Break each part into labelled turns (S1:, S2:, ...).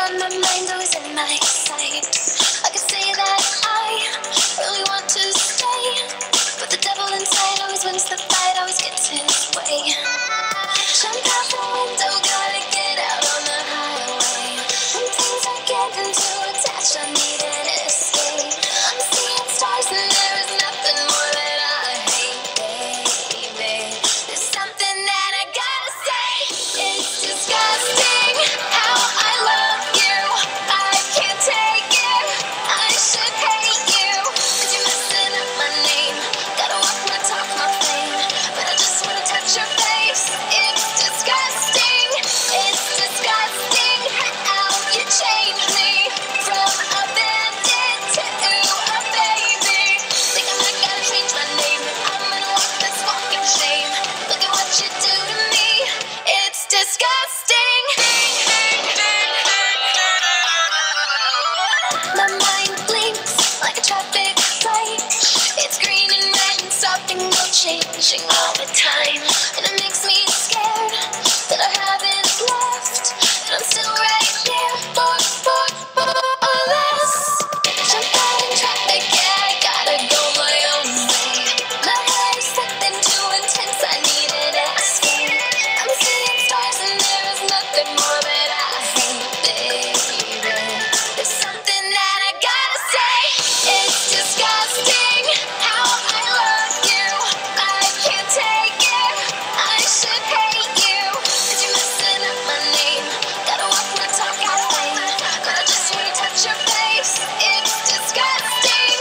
S1: on my mind, always in my sight. I could say that I really want to stay, but the devil inside always wins the fight, always gets his way. Jump out the window, gotta get out on the highway. When things are getting too attached, I need an escape. I'm seeing stars and there is nothing more that I hate, baby. There's something that I gotta say. It's disgusting how I love you. I can't take it, I should hate you, 'cause you're messing up my name. Gotta walk my talk, my fame, but I just wanna touch your face. It's disgusting how you change me from a bandit to a baby. Think I might gotta change my name. I'm gonna walk this fucking shame. Look at what you do to me. It's disgusting. My mind blinks like a traffic light. It's green and red and stopping, no changing all the time. And it makes me scared that I haven't left, that I'm still right here for less. Jump out in traffic, yeah, I gotta go my own way. My head is slipping too intense, I need an escape. I'm seeing stars and there is nothing more that I hate, baby. There's something that I gotta say. It's disgusting how I love you. I can't take it, I should hate you, 'cause you're messing up my name. Gotta walk my talk, I fame, but I just wanna touch your face. It's disgusting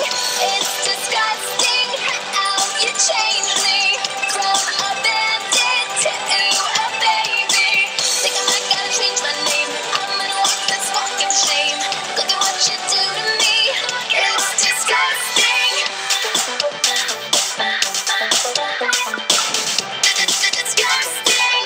S1: how you change me from a bandit to a baby. Think I might gotta change my name. I'm gonna walk this fucking shame. Look at what you do to me. It's disgusting. Disgusting.